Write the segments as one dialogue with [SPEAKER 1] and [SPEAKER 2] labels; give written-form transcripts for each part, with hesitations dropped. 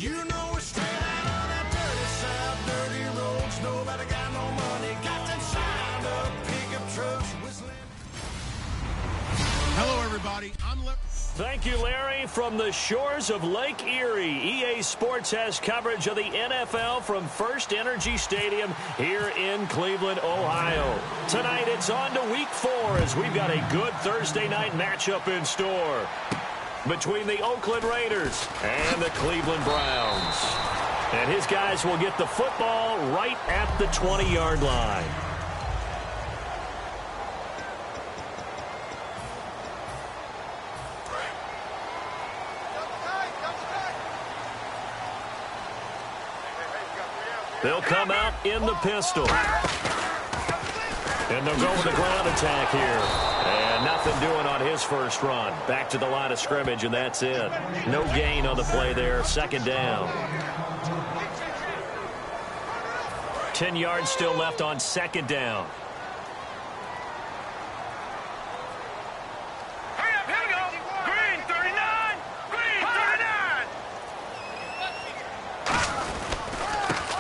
[SPEAKER 1] You know we're straight out of that dirty south, dirty roads. Nobody got no money, got them signed up pickup trucks whistling.
[SPEAKER 2] Hello, everybody.
[SPEAKER 3] Thank you, Larry. From the shores of Lake Erie, EA Sports has coverage of the NFL from First Energy Stadium here in Cleveland, Ohio. Tonight, it's on to Week 4 as we've got a good Thursday night matchup in store between the Oakland Raiders and the Cleveland Browns. And his guys will get the football right at the 20-yard line. They'll come out in the pistol. And they'll go with the ground attack here. And nothing doing on his first run. Back to the line of scrimmage, and that's it. No gain on the play there. Second down. 10 yards still left on second down.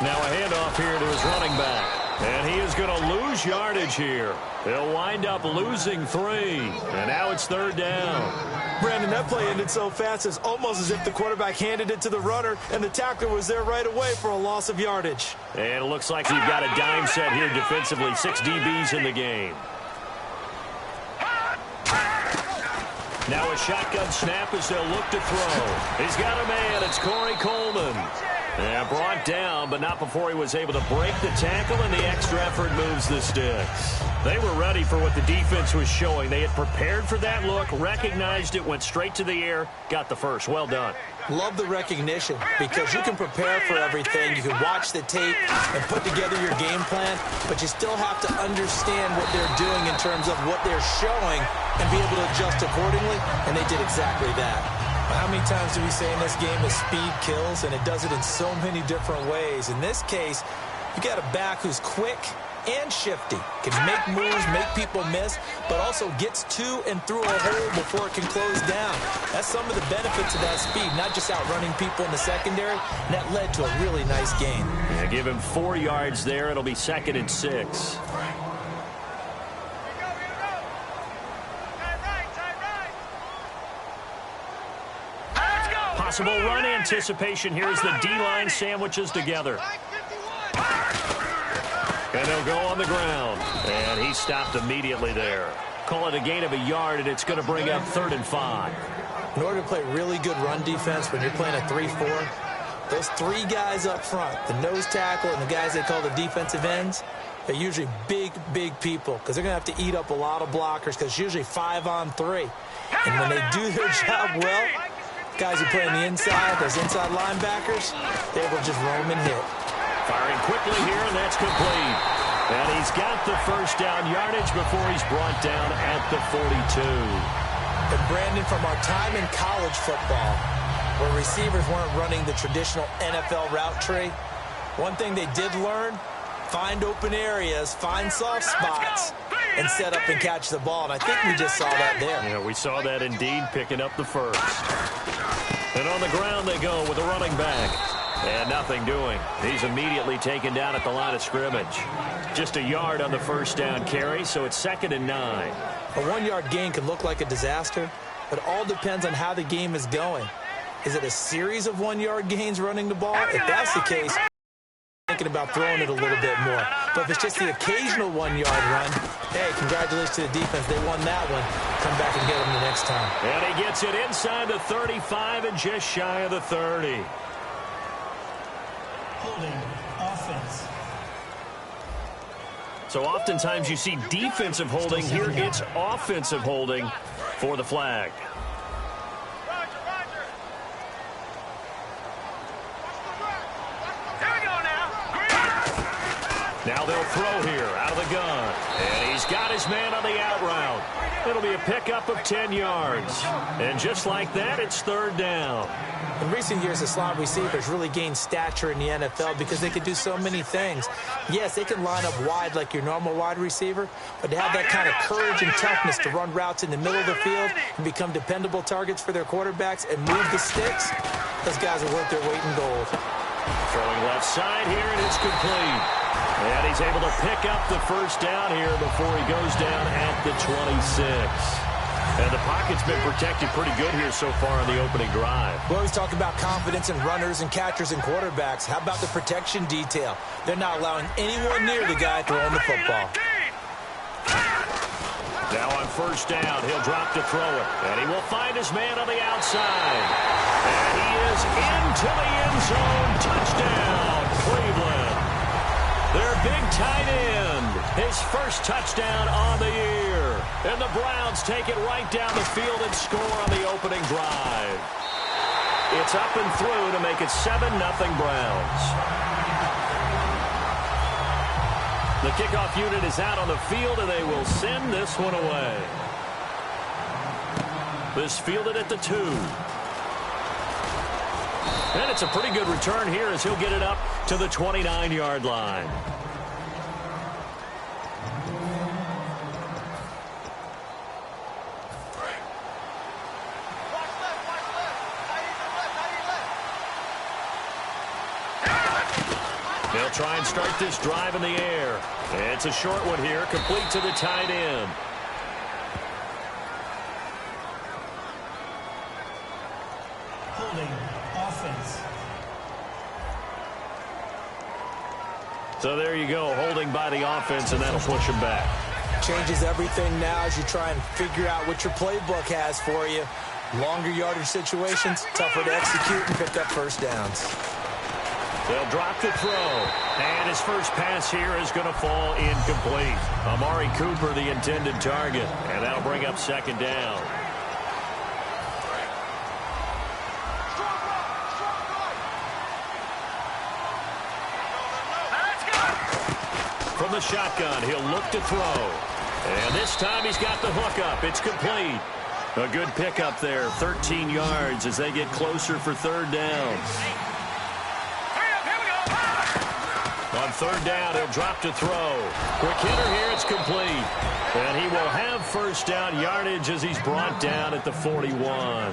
[SPEAKER 3] Now a handoff here to his running back. And he is going to lose yardage here. He'll wind up losing 3. And now it's third down.
[SPEAKER 4] Brandon, that play ended so fast, it's almost as if the quarterback handed it to the runner, and the tackler was there right away for a loss of yardage.
[SPEAKER 3] And it looks like you've got a dime set here defensively. 6 DBs in the game. Now a shotgun snap as they'll look to throw. He's got a man. It's Corey Coleman. And brought down, but not before he was able to break the tackle, and the extra effort moves the sticks. They were ready for what the defense was showing. They had prepared for that look, recognized it, went straight to the air, got the first. Well done.
[SPEAKER 4] Love the recognition, because you can prepare for everything. You can watch the tape and put together your game plan, but you still have to understand what they're doing in terms of what they're showing and be able to adjust accordingly, and they did exactly that. How many times do we say in this game that speed kills, and it does it in so many different ways? In this case, you got a back who's quick and shifty, can make moves, make people miss, but also gets to and through a hole before it can close down. That's some of the benefits of that speed, not just outrunning people in the secondary, and that led to a really nice gain.
[SPEAKER 3] Yeah, give him 4 yards there. It'll be 2nd and 6. Possible run anticipation here as the D-line sandwiches together. And they'll go on the ground. And he stopped immediately there. Call it a gain of a yard, and it's going to bring up 3rd and 5.
[SPEAKER 4] In order to play really good run defense when you're playing a 3-4, those 3 guys up front, the nose tackle and the guys they call the defensive ends, they're usually big, big people because they're going to have to eat up a lot of blockers because it's usually 5-on-3. And when they do their job well, guys who play on the inside, those inside linebackers, they will just roam and hit.
[SPEAKER 3] Firing quickly here, and that's complete. And he's got the first down yardage before he's brought down at the 42.
[SPEAKER 4] And Brandon, from our time in college football, where receivers weren't running the traditional NFL route tree, one thing they did learn, find open areas, find soft spots, and set up and catch the ball. And I think we just saw that there.
[SPEAKER 3] Yeah, we saw that indeed, picking up the first. And on the ground they go with a running back. And nothing doing. He's immediately taken down at the line of scrimmage. Just a yard on the first down carry, so it's 2nd and 9.
[SPEAKER 4] A 1-yard gain can look like a disaster, but it all depends on how the game is going. Is it a series of 1-yard gains running the ball? If that's the case, thinking about throwing it a little bit more. But if it's just the occasional 1-yard run, hey, congratulations to the defense. They won that one. Come back and get them the next time.
[SPEAKER 3] And he gets it inside the 35 and just shy of the 30.
[SPEAKER 5] Holding offense.
[SPEAKER 3] So oftentimes you see defensive holding. Here it's offensive holding for the flag. Now they'll throw here out of the gun. And he's got his man on the out route. It'll be a pickup of 10 yards. And just like that, it's 3rd down.
[SPEAKER 4] In recent years, the slot receivers really gained stature in the NFL because they could do so many things. Yes, they can line up wide like your normal wide receiver, but to have that kind of courage and toughness to run routes in the middle of the field and become dependable targets for their quarterbacks and move the sticks, Those guys are worth their weight in gold.
[SPEAKER 3] Throwing left side here, and it's complete. And he's able to pick up the first down here before he goes down at the 26. And the pocket's been protected pretty good here so far on the opening drive.
[SPEAKER 4] We always talk about confidence in runners and catchers and quarterbacks. How about the protection detail? They're not allowing anyone near the guy throwing the football.
[SPEAKER 3] Now on first down, he'll drop to throw it. And he will find his man on the outside. And he is into the end zone. Touchdown, Cleveland. Their big tight end. His first touchdown on the year. And the Browns take it right down the field and score on the opening drive. It's up and through to make it 7-0 Browns. The kickoff unit is out on the field, and they will send this one away. This fielded at the 2. And it's a pretty good return here as he'll get it up to the 29-yard line. They'll try and start this drive in the air. It's a short one here, complete to the tight end.
[SPEAKER 5] Holding offense.
[SPEAKER 3] So there you go, holding by the offense, and that'll push him back.
[SPEAKER 4] Changes everything now as you try and figure out what your playbook has for you. Longer yardage situations, tougher to execute and pick up first downs.
[SPEAKER 3] They'll drop to throw. And his first pass here is going to fall incomplete. Amari Cooper, the intended target. And that'll bring up second down. From the shotgun, he'll look to throw. And this time he's got the hook up. It's complete. A good pickup there. 13 yards as they get closer for third down. On third down, he'll drop to throw. Quick hitter here, it's complete. And he will have first down yardage as he's brought down at the 41.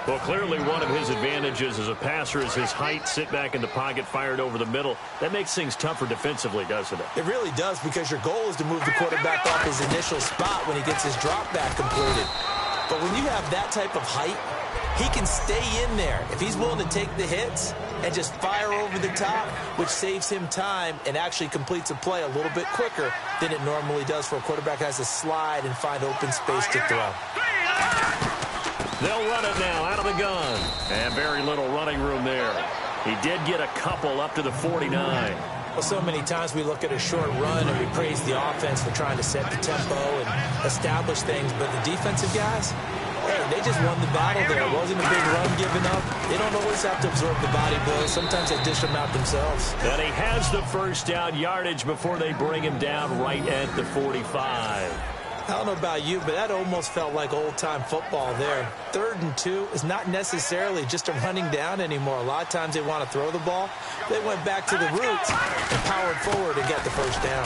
[SPEAKER 3] Well, clearly one of his advantages as a passer is his height, sit back in the pocket, fired over the middle. That makes things tougher defensively, doesn't it?
[SPEAKER 4] It really does, because your goal is to move the quarterback off his initial spot when he gets his drop back completed. But when you have that type of height, he can stay in there if he's willing to take the hits and just fire over the top, which saves him time and actually completes a play a little bit quicker than it normally does for a quarterback who has to slide and find open space to throw.
[SPEAKER 3] They'll run it now out of the gun. And very little running room there. He did get a couple up to the 49.
[SPEAKER 4] Well, so many times we look at a short run and we praise the offense for trying to set the tempo and establish things, but the defensive guys, hey, they just won the battle there. It wasn't a big run given up. They don't always have to absorb the body blows. Sometimes they dish them out themselves.
[SPEAKER 3] And he has the first down yardage before they bring him down right at the 45.
[SPEAKER 4] I don't know about you, but that almost felt like old-time football there. 3rd and 2 is not necessarily just a running down anymore. A lot of times they want to throw the ball. They went back to the roots and powered forward and got the first down.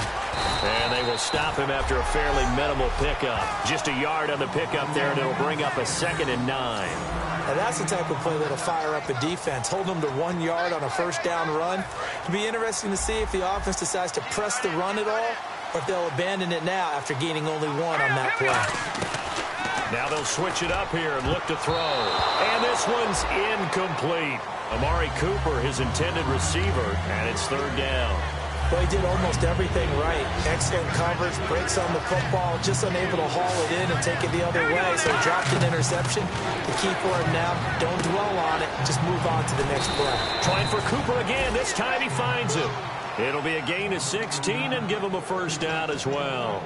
[SPEAKER 3] And they will stop him after a fairly minimal pickup. Just a yard on the pickup there, and it'll bring up a 2nd and 9.
[SPEAKER 4] Now that's the type of play that'll fire up a defense. Hold them to 1 yard on a first down run. It'll be interesting to see if the offense decides to press the run at all, or if they'll abandon it now after gaining only 1 on that play.
[SPEAKER 3] Now they'll switch it up here and look to throw. And this one's incomplete. Amari Cooper, his intended receiver, and it's 3rd down.
[SPEAKER 4] Well, he did almost everything right. Excellent coverage, breaks on the football, just unable to haul it in and take it the other way. So he dropped an interception. The key for him now, don't dwell on it. Just move on to the next play.
[SPEAKER 3] Trying for Cooper again. This time he finds him. It'll be a gain of 16 and give him a first down as well.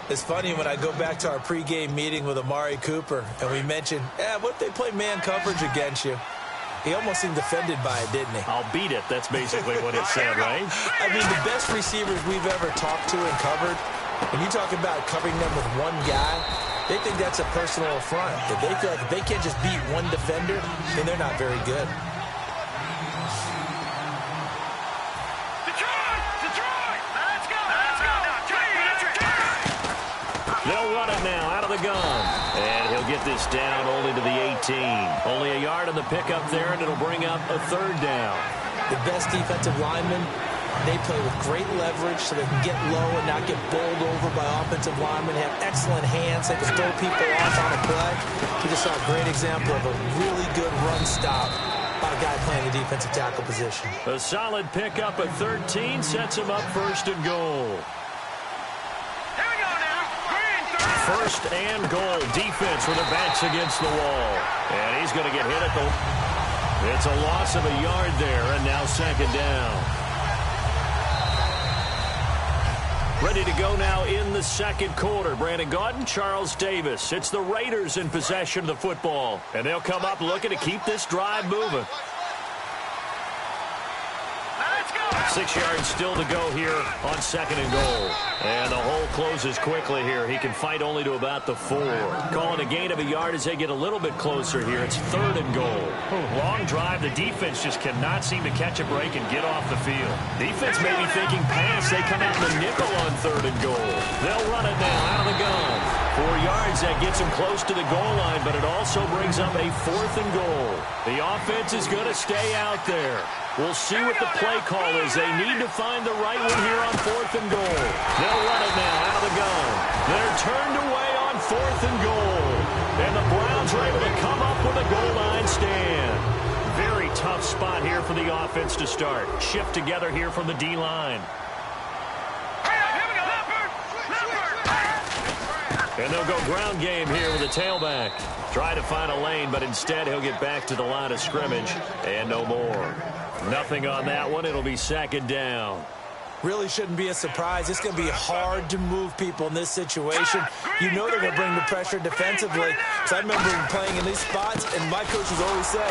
[SPEAKER 4] It's funny when I go back to our pregame meeting with Amari Cooper and we mentioned, what if they play man coverage against you? He almost seemed offended by it, didn't he?
[SPEAKER 3] I'll beat it. That's basically what it said, right?
[SPEAKER 4] I mean, the best receivers we've ever talked to and covered, when you talk about covering them with one guy, they think that's a personal affront. If they feel like if they can't just beat one defender, then they're not very good.
[SPEAKER 3] They'll run it now out of of the gun. And he'll get this down only to the 18. Only a yard on the pickup there, and it'll bring up a third down.
[SPEAKER 4] The best defensive linemen, they play with great leverage so they can get low and not get bowled over by offensive linemen. They have excellent hands. They can throw people off on a play. We just saw a great example of a really good run stop by a guy playing the defensive tackle position.
[SPEAKER 3] A solid pickup at 13 sets him up first and goal. First and goal. Defense with their backs against the wall. And he's going to get hit at the... It's a loss of a yard there, and now second down. Ready to go now in the second quarter. Brandon Gaudin, Charles Davis. It's the Raiders in possession of the football. And they'll come up looking to keep this drive moving. 6 yards still to go here on second and goal. And the hole closes quickly here. He can fight only to about the 4. Calling a gain of a yard as they get a little bit closer here. It's third and goal. Long drive. The defense just cannot seem to catch a break and get off the field. Defense may be thinking pass. They come out in the nickel on third and goal. They'll run it now out of the gun. 4 yards. That gets him close to the goal line, but it also brings up a fourth and goal. The offense is going to stay out there. We'll see what the play call is. They need to find the right one here on fourth and goal. They'll run it now out of the gun. They're turned away on fourth and goal. And the Browns are able to come up with a goal line stand. Very tough spot here for the offense to start. Shift together here from the D-line. And they'll go ground game here with a tailback. Try to find a lane, but instead he'll get back to the line of scrimmage. And no more. Nothing on that one. It'll be second down.
[SPEAKER 4] Really shouldn't be a surprise. It's going to be hard to move people in this situation. You know they're going to bring the pressure defensively. So I remember playing in these spots, and my coaches always say,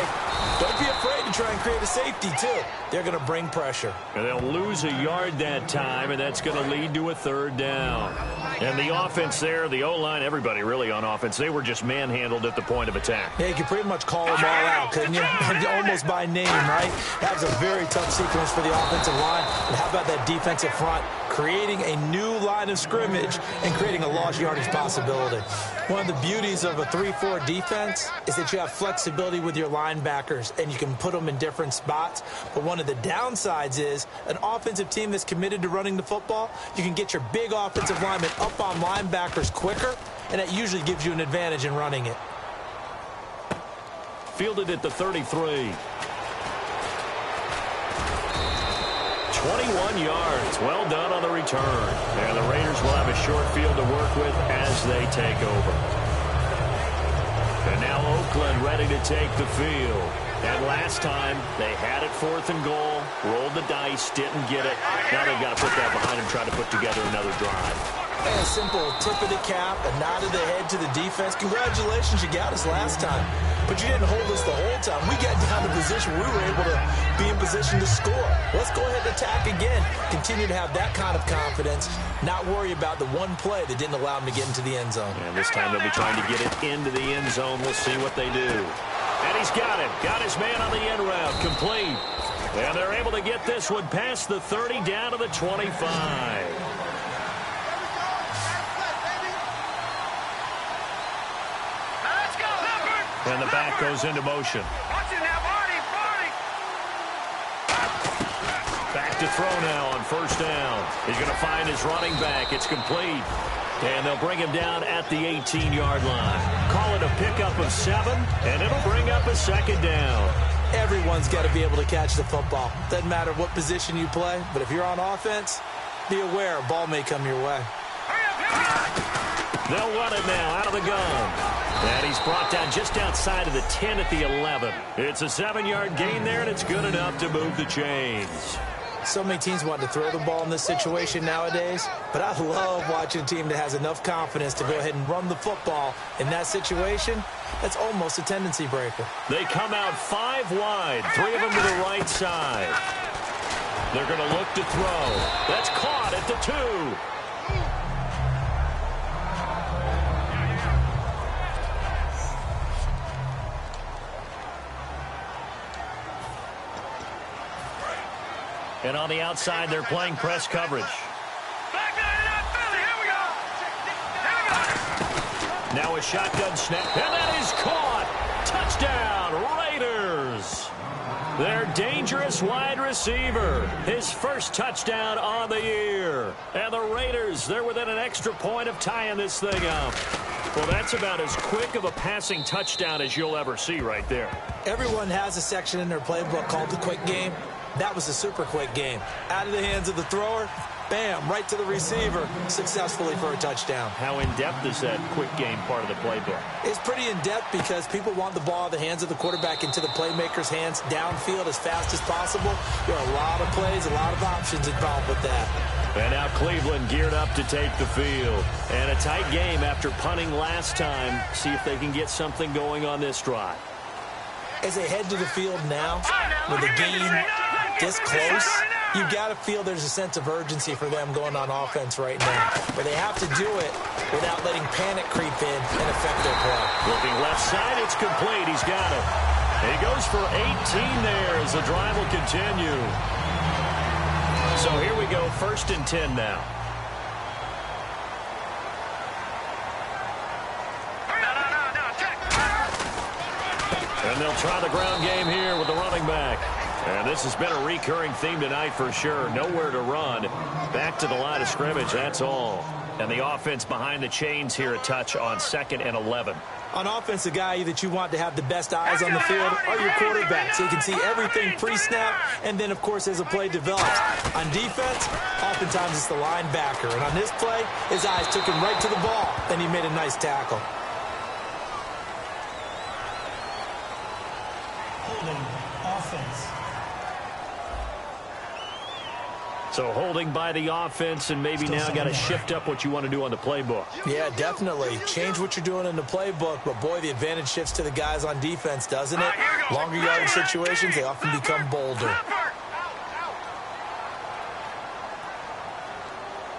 [SPEAKER 4] don't be afraid to try and create a safety, too. They're going to bring pressure.
[SPEAKER 3] And they'll lose a yard that time, and that's going to lead to a third down. And the offense there, the O-line, everybody really on offense, they were just manhandled at the point of attack.
[SPEAKER 4] Yeah, you could pretty much call them all out, couldn't you? Almost by name, right? That was a very tough sequence for the offensive line. And how about that defensive front creating a new line of scrimmage and creating a lost yardage possibility? One of the beauties of a 3-4 defense is that you have flexibility with your linebackers and you can put them in different spots. But one of the downsides is an offensive team that's committed to running the football, you can get your big offensive linemen up on linebackers quicker, and that usually gives you an advantage in running it.
[SPEAKER 3] Fielded at the 33. 21 yards. Well done on the return. And the Raiders will have a short field to work with as they take over. And now Oakland ready to take the field. And last time, they had it fourth and goal, rolled the dice, didn't get it. Now they've got to put that behind them, try to put together another drive.
[SPEAKER 4] And a simple tip of the cap, a nod of the head to the defense. Congratulations, you got us last time. But you didn't hold us the whole time. We got down to position where we were able to be in position to score. Let's go ahead and attack again. Continue to have that kind of confidence, not worry about the one play that didn't allow them to get into the end zone.
[SPEAKER 3] And this time they'll be trying to get it into the end zone. We'll see what they do. And he's got it. Got his man on the end route. Complete. And they're able to get this one past the 30 down to the 25. And the back goes into motion. Back to throw now on first down. He's going to find his running back. It's complete. And they'll bring him down at the 18-yard line. Call it a pickup of 7, and it'll bring up a second down.
[SPEAKER 4] Everyone's got to be able to catch the football. Doesn't matter what position you play, but if you're on offense, be aware a ball may come your way.
[SPEAKER 3] They'll run it now out of the gun. And he's brought down just outside of the 10 at the 11. It's a 7-yard gain there, and it's good enough to move the chains.
[SPEAKER 4] So many teams want to throw the ball in this situation nowadays, but I love watching a team that has enough confidence to go ahead and run the football in that situation. That's almost a tendency breaker.
[SPEAKER 3] They come out 5 wide, 3 of them to the right side. They're going to look to throw. That's caught at the 2. And on the outside, they're playing press coverage. Now a shotgun snap, and that is caught. Touchdown, Raiders. Their dangerous wide receiver, his first touchdown on the year. And the Raiders, they're within an extra point of tying this thing up. Well, that's about as quick of a passing touchdown as you'll ever see right there.
[SPEAKER 4] Everyone has a section in their playbook called the quick game. That was a super quick game. Out of the hands of the thrower, bam, right to the receiver, successfully for a touchdown.
[SPEAKER 3] How in-depth is that quick game part of the playbook?
[SPEAKER 4] It's pretty in-depth because people want the ball out of the hands of the quarterback into the playmaker's hands downfield as fast as possible. There are a lot of plays, a lot of options involved with that.
[SPEAKER 3] And now Cleveland geared up to take the field. And a tight game after punting last time. See if they can get something going on this drive.
[SPEAKER 4] As they head to the field now, with the game this close, you got to feel there's a sense of urgency for them going on offense right now. But they have to do it without letting panic creep in and affect their play.
[SPEAKER 3] Looking left side, it's complete. He's got it. He goes for 18 there as the drive will continue. So here we go, 1st and 10 now. And they'll try the ground game here with the running back. And this has been a recurring theme tonight for sure. Nowhere to run. Back to the line of scrimmage, that's all. And the offense behind the chains here a touch on 2nd and 11.
[SPEAKER 4] On offense, the guy that you want to have the best eyes on the field are your quarterbacks. So you can see everything pre-snap, and then, of course, as the play develops. On defense, oftentimes it's the linebacker. And on this play, his eyes took him right to the ball, and he made a nice tackle.
[SPEAKER 5] Holding offense.
[SPEAKER 3] So holding by the offense, and maybe now got to shift up what you want to do on the playbook.
[SPEAKER 4] Yeah, definitely. Change what you're doing in the playbook, but boy, the advantage shifts to the guys on defense, doesn't it? Longer yardage situations, they often become bolder.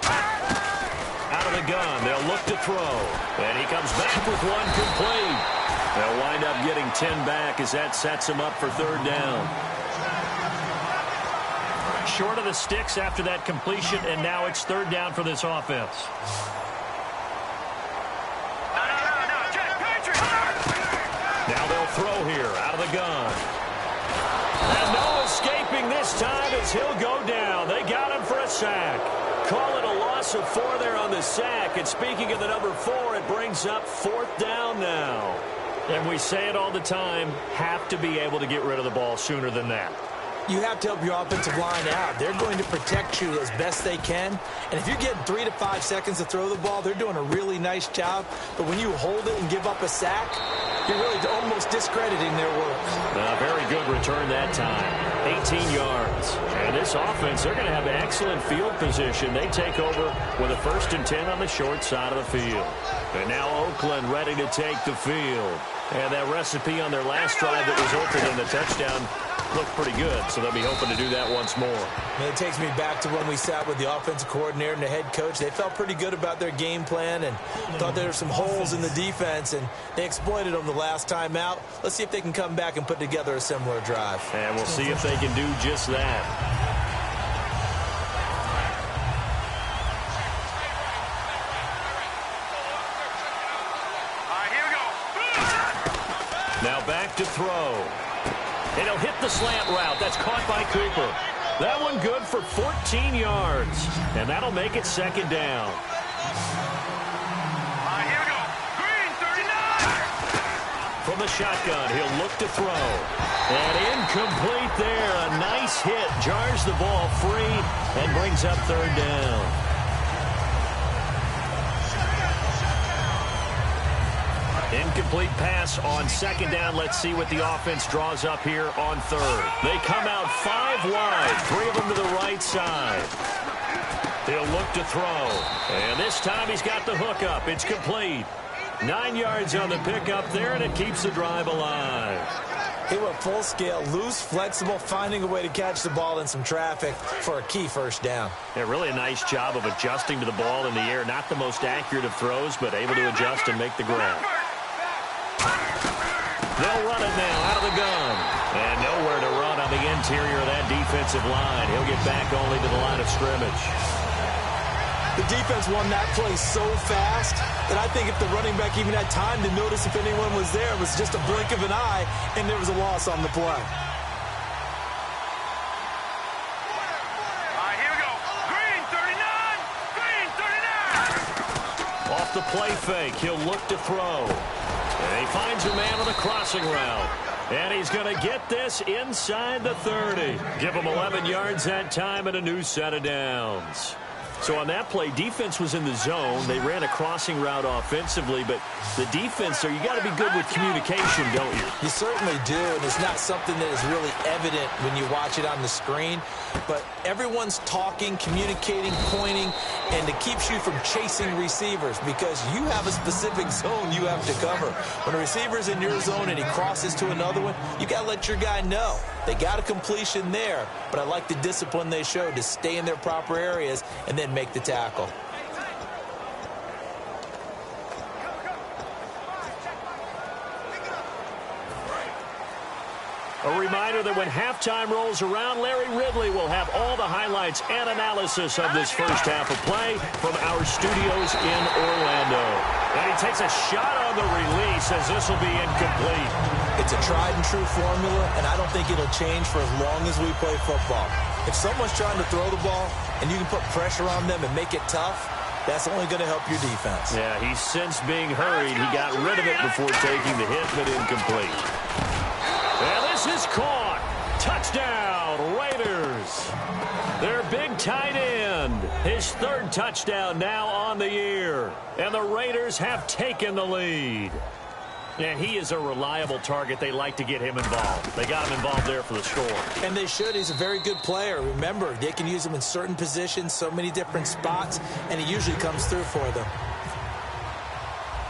[SPEAKER 3] Out of the gun, they'll look to throw. And he comes back with one complete. They'll wind up getting 10 back as that sets him up for 3rd down. Short of the sticks after that completion, and now it's 3rd down for this offense. Now they'll throw here out of the gun. And no escaping this time as he'll go down. They got him for a sack. Call it a loss of 4 there on the sack. And speaking of the number 4, it brings up 4th down now. And we say it all the time, have to be able to get rid of the ball sooner than that.
[SPEAKER 4] You have to help your offensive line out. They're going to protect you as best they can. And if you're getting 3 to 5 seconds to throw the ball, they're doing a really nice job. But when you hold it and give up a sack, you're really almost discrediting their work.
[SPEAKER 3] A very good return that time. 18 yards. And this offense, they're going to have excellent field position. They take over with a 1st and 10 on the short side of the field. And now Oakland ready to take the field. And that recipe on their last drive that was open in the touchdown looked pretty good, so they'll be hoping to do that once more.
[SPEAKER 4] And it takes me back to when we sat with the offensive coordinator and the head coach. They felt pretty good about their game plan and thought there were some holes in the defense, and they exploited them the last time out. Let's see if they can come back and put together a similar drive.
[SPEAKER 3] And we'll see if they can do just that. Now back to throw. And he'll hit the slant route. That's caught by Cooper. That one good for 14 yards. And that'll make it 2nd down.
[SPEAKER 1] Here we go. Green, 39.
[SPEAKER 3] From the shotgun, he'll look to throw. And incomplete there. A nice hit. Jars the ball free and brings up 3rd down. Incomplete pass on 2nd down. Let's see what the offense draws up here on 3rd. They come out 5 wide, 3 of them to the right side. He'll look to throw. And this time he's got the hook up. It's complete. 9 yards on the pickup there, and it keeps the drive alive.
[SPEAKER 4] He went full scale, loose, flexible, finding a way to catch the ball in some traffic for a key 1st down.
[SPEAKER 3] Yeah, really a nice job of adjusting to the ball in the air. Not the most accurate of throws, but able to adjust and make the grab. They'll run it now out of the gun. And nowhere to run on the interior of that defensive line. He'll get back only to the line of scrimmage.
[SPEAKER 4] The defense won that play so fast that I think if the running back even had time to notice if anyone was there, it was just a blink of an eye, and there was a loss on the play.
[SPEAKER 3] Off the play fake, he'll look to throw. And he finds a man on the crossing route. And he's going to get this inside the 30. Give him 11 yards that time and a new set of downs. So on that play, defense was in the zone. They ran a crossing route offensively, but the defense there, you got to be good with communication, don't you?
[SPEAKER 4] You certainly do, and it's not something that is really evident when you watch it on the screen. But everyone's talking, communicating, pointing, and it keeps you from chasing receivers because you have a specific zone you have to cover. When a receiver's in your zone and he crosses to another one, you got to let your guy know. They got a completion there, but I like the discipline they showed to stay in their proper areas and then make the tackle.
[SPEAKER 3] A reminder that when halftime rolls around, Larry Ridley will have all the highlights and analysis of this first half of play from our studios in Orlando. And he takes a shot on the release as this will be incomplete.
[SPEAKER 4] It's a tried-and-true formula, and I don't think it'll change for as long as we play football. If someone's trying to throw the ball and you can put pressure on them and make it tough, that's only going to help your defense.
[SPEAKER 3] Yeah, he's since being hurried. He got rid of it before taking the hit, but incomplete. And this is caught. Touchdown, Raiders. Their big tight end. His third touchdown now on the year. And the Raiders have taken the lead. And he is a reliable target. They like to get him involved. They got him involved there for the score.
[SPEAKER 4] And they should. He's a very good player. Remember, they can use him in certain positions, so many different spots, and he usually comes through for them.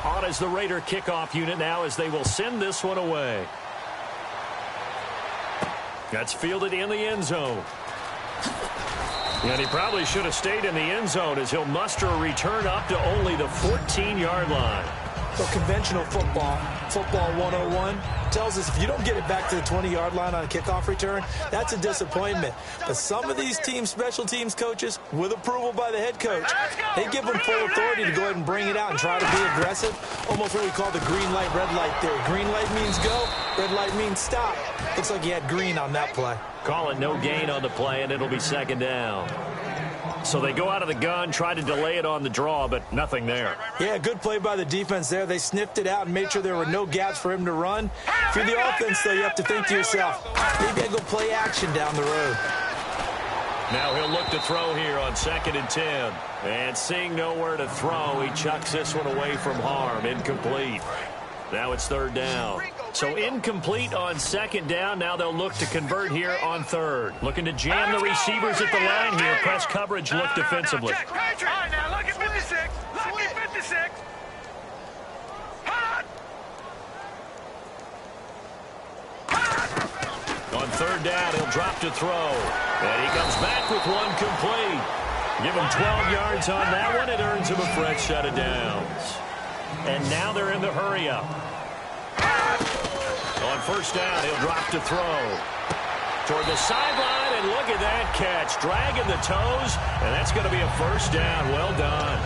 [SPEAKER 3] On is the Raider kickoff unit now as they will send this one away. That's fielded in the end zone. And he probably should have stayed in the end zone as he'll muster a return up to only the 14-yard line.
[SPEAKER 4] So conventional football 101, tells us if you don't get it back to the 20-yard line on a kickoff return, that's a disappointment. But some of these teams, special teams coaches, with approval by the head coach, they give them full authority to go ahead and bring it out and try to be aggressive. Almost what we call the green light, red light theory. Green light means go, red light means stop. Looks like he had green on that play.
[SPEAKER 3] Call it no gain on the play, and it'll be second down. So they go out of the gun, try to delay it on the draw, but nothing there.
[SPEAKER 4] Yeah, good play by the defense there. They sniffed it out and made sure there were no gaps for him to run. If you're the offense, though, you have to think to yourself, maybe I go play action down the road.
[SPEAKER 3] Now he'll look to throw here on 2nd and 10. And seeing nowhere to throw, he chucks this one away from harm. Incomplete. Now it's 3rd down. So incomplete on 2nd down. Now they'll look to convert here on 3rd. Looking to jam the receivers at the line here. Press coverage, look defensively.
[SPEAKER 1] All right, now look at 56. Look at 56.
[SPEAKER 3] On 3rd down, he'll drop to throw. And he comes back with one complete. Give him 12 yards on that one. It earns him a fresh set of downs. And now they're in the hurry-up. On 1st down, he'll drop to throw. Toward the sideline, and look at that catch. Dragging the toes, and that's going to be a 1st down. Well done.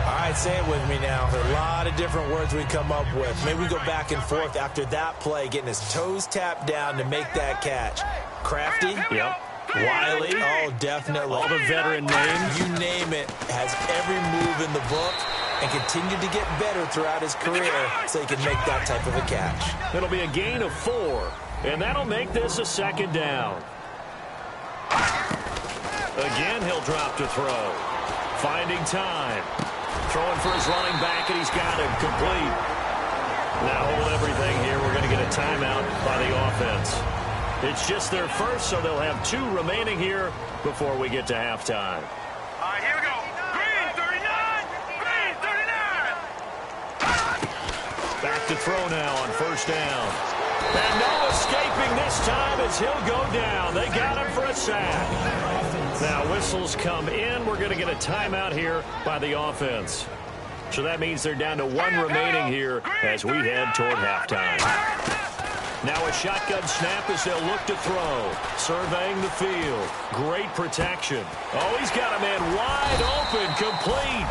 [SPEAKER 4] All right, say it with me now. There are a lot of different words we come up with. Maybe we go back and forth after that play, getting his toes tapped down to make that catch. Crafty?
[SPEAKER 3] Yep.
[SPEAKER 4] Wiley? Oh, definitely.
[SPEAKER 3] All the veteran names.
[SPEAKER 4] You name it. Has every move in the book and continued to get better throughout his career so he can make that type of a catch.
[SPEAKER 3] It'll be a gain of 4, and that'll make this a 2nd down. Again, he'll drop to throw. Finding time. Throwing for his running back, and he's got him complete. Now hold everything here. We're going to get a timeout by the offense. It's just their first, so they'll have 2 remaining here before we get to halftime.
[SPEAKER 1] All right, here we go. Green 39. Green 39.
[SPEAKER 3] Back to throw now on 1st down. And no escaping this time as he'll go down. They got him for a sack. Now whistles come in. We're going to get a timeout here by the offense. So that means they're down to 1 remaining here as we head toward halftime. Now a shotgun snap as they'll look to throw. Surveying the field. Great protection. Oh, he's got a man wide open, complete.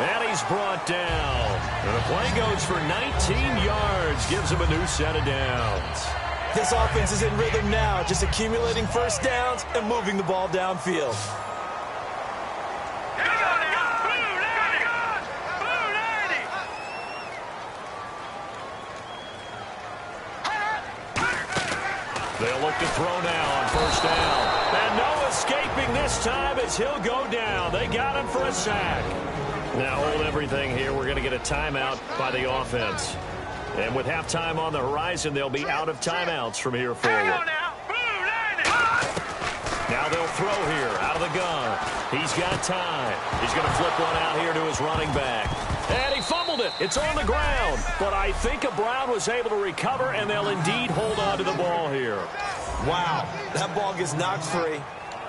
[SPEAKER 3] And he's brought down. And the play goes for 19 yards. Gives him a new set of downs.
[SPEAKER 4] This offense is in rhythm now, just accumulating first downs and moving the ball downfield.
[SPEAKER 3] They'll look to throw now on first down. And no escaping this time as he'll go down. They got him for a sack. Now hold everything here. We're going to get a timeout by the offense. And with halftime on the horizon, they'll be out of timeouts from here forward. Now they'll throw here out of the gun. He's got time. He's going to flip one out here to his running back. And he fumbled it. It's on the ground. But I think a Brown was able to recover, and they'll indeed hold on to the ball here.
[SPEAKER 4] Wow, that ball gets knocked free,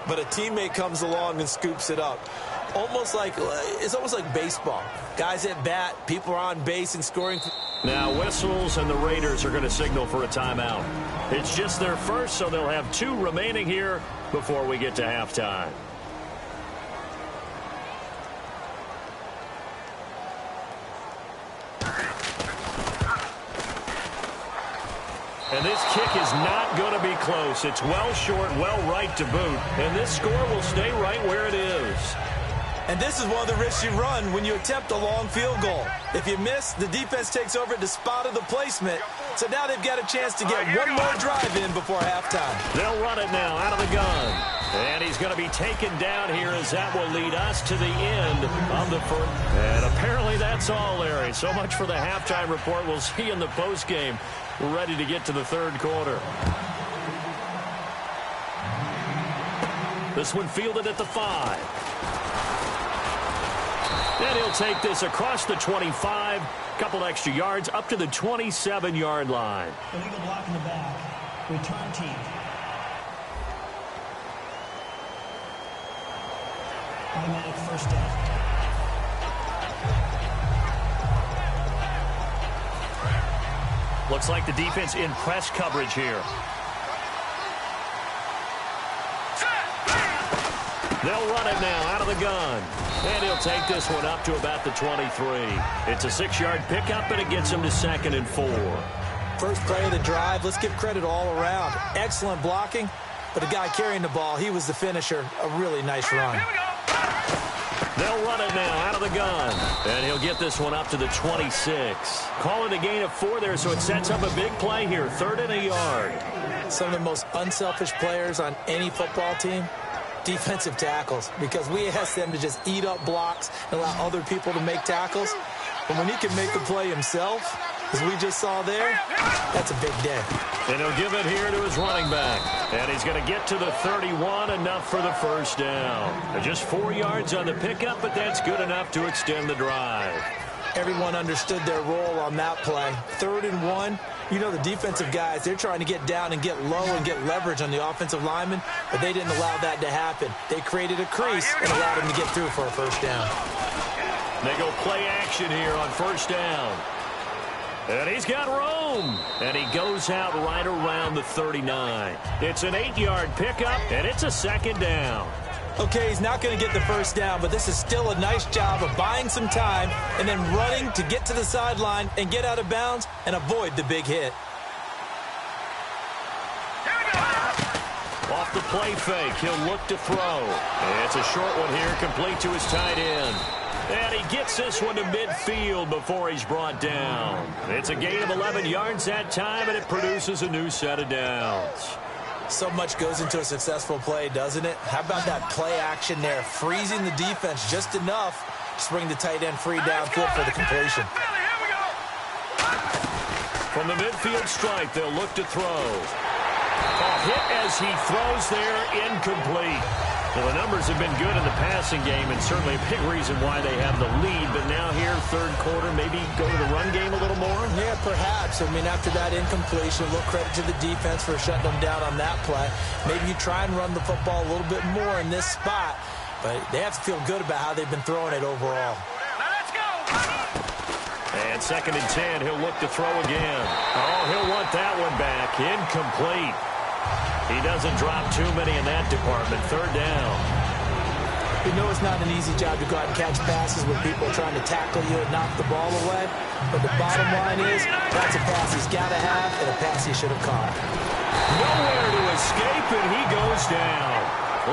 [SPEAKER 4] but a teammate comes along and scoops it up. It's almost like baseball. Guys at bat, people are on base and scoring.
[SPEAKER 3] Now whistles, and the Raiders are going to signal for a timeout. It's just their first, so they'll have 2 remaining here before we get to halftime. And this kick is not going to be close. It's well short, well right to boot. And this score will stay right where it is.
[SPEAKER 4] And this is one of the risks you run when you attempt a long field goal. If you miss, the defense takes over at the spot of the placement. So now they've got a chance to get one more drive in before halftime.
[SPEAKER 3] They'll run it now out of the gun. And he's going to be taken down here as that will lead us to the end of the first. And apparently that's all, Larry. So much for the halftime report. We'll see you in the postgame. We're ready to get to the third quarter. This one fielded at the 5. And he'll take this across the 25. Couple extra yards up to the 27-yard line.
[SPEAKER 5] Illegal block in the back. Return team. Automatic first down.
[SPEAKER 3] Looks like the defense in press coverage here. They'll run it now out of the gun. And he'll take this one up to about the 23. It's a 6-yard pickup, and it gets him to 2nd and 4.
[SPEAKER 4] First play of the drive. Let's give credit all around. Excellent blocking, but the guy carrying the ball, he was the finisher. A really nice run.
[SPEAKER 3] They'll run it now out of the gun. And he'll get this one up to the 26. Call it a gain of 4 there, so it sets up a big play here. 3rd and a yard.
[SPEAKER 4] Some of the most unselfish players on any football team, defensive tackles, because we ask them to just eat up blocks and allow other people to make tackles. But when he can make the play himself, as we just saw there, that's a big day.
[SPEAKER 3] And he'll give it here to his running back. And he's going to get to the 31, enough for the first down. Just 4 yards on the pickup, but that's good enough to extend the drive.
[SPEAKER 4] Everyone understood their role on that play. 3rd and 1. You know, the defensive guys, they're trying to get down and get low and get leverage on the offensive linemen, but they didn't allow that to happen. They created a crease and allowed him to get through for a first down.
[SPEAKER 3] They go play action here on first down. And he's got room. And he goes out right around the 39. It's an 8-yard pickup, and it's a 2nd down.
[SPEAKER 4] Okay, he's not going to get the first down, but this is still a nice job of buying some time and then running to get to the sideline and get out of bounds and avoid the big hit.
[SPEAKER 3] Off the play fake, he'll look to throw. And it's a short one here, complete to his tight end. And he gets this one to midfield before he's brought down. It's a gain of 11 yards that time, and it produces a new set of downs.
[SPEAKER 4] So much goes into a successful play, doesn't it? How about that play action there, freezing the defense just enough to bring the tight end free downfield for the completion.
[SPEAKER 3] From the midfield strike, they'll look to throw. A hit as he throws there, incomplete. Well, the numbers have been good in the passing game, and certainly a big reason why they have the lead. But now here, third quarter, maybe go to the run game a little more?
[SPEAKER 4] Yeah, perhaps. I mean, after that incompletion, a little credit to the defense for shutting them down on that play. Maybe you try and run the football a little bit more in this spot, but they have to feel good about how they've been throwing it overall.
[SPEAKER 3] And On 2nd and 10, he'll look to throw again. Oh, he'll want that one back. Incomplete. He doesn't drop too many in that department. 3rd down.
[SPEAKER 4] You know it's not an easy job to go out and catch passes when people are trying to tackle you and knock the ball away. But the bottom line is, that's a pass he's got to have and a pass he should have caught.
[SPEAKER 3] Nowhere to escape, and he goes down.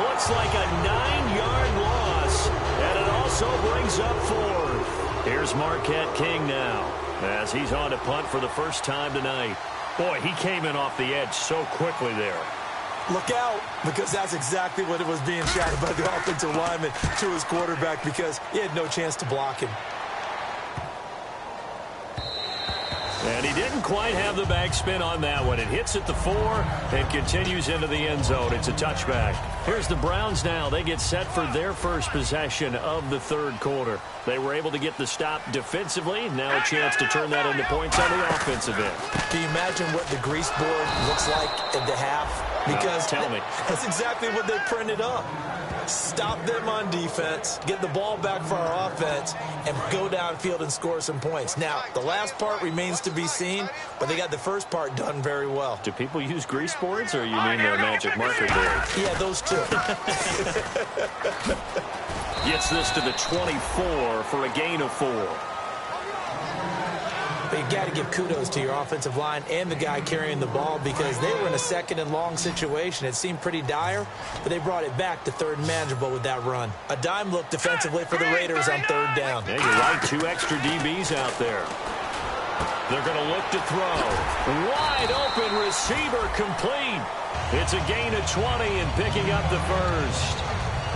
[SPEAKER 3] Looks like a 9-yard loss, and it also brings up 4th. Here's Marquette King now, as he's on to punt for the first time tonight. Boy, he came in off the edge so quickly there.
[SPEAKER 4] Look out, because that's exactly what it was being shouted by the offensive lineman to his quarterback, because he had no chance to block him.
[SPEAKER 3] And he didn't quite have the backspin on that one. It hits at the 4 and continues into the end zone. It's a touchback. Here's the Browns now. They get set for their first possession of the 3rd quarter. They were able to get the stop defensively. Now a chance to turn that into points on the offensive end.
[SPEAKER 4] Can you imagine what the grease board looks like at the half? Because
[SPEAKER 3] tell me.
[SPEAKER 4] That's exactly what they printed up. Stop them on defense, get the ball back for our offense, and go downfield and score some points. Now, the last part remains to be seen, but they got the first part done very well.
[SPEAKER 3] Do people use grease boards, or you mean their magic marker boards?
[SPEAKER 4] Yeah, those two.
[SPEAKER 3] Gets this to the 24 for a gain of 4.
[SPEAKER 4] But you got to give kudos to your offensive line and the guy carrying the ball, because they were in a 2nd and long situation. It seemed pretty dire, but they brought it back to 3rd and manageable with that run. A dime look defensively for the Raiders on 3rd down.
[SPEAKER 3] Yeah, you're right. 2 extra DBs out there. They're going to look to throw. Wide open receiver complete. It's a gain of 20 and picking up the first.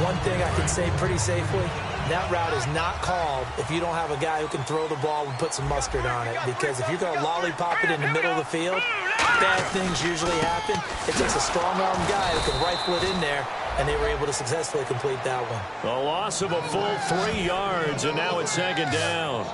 [SPEAKER 4] One thing I can say pretty safely, that route is not called if you don't have a guy who can throw the ball and put some mustard on it. Because if you're going to lollipop it in the middle of the field, bad things usually happen. It takes a strong-arm guy who can rifle it in there, and they were able to successfully complete that one.
[SPEAKER 3] A loss of a full 3 yards, and now it's 2nd down.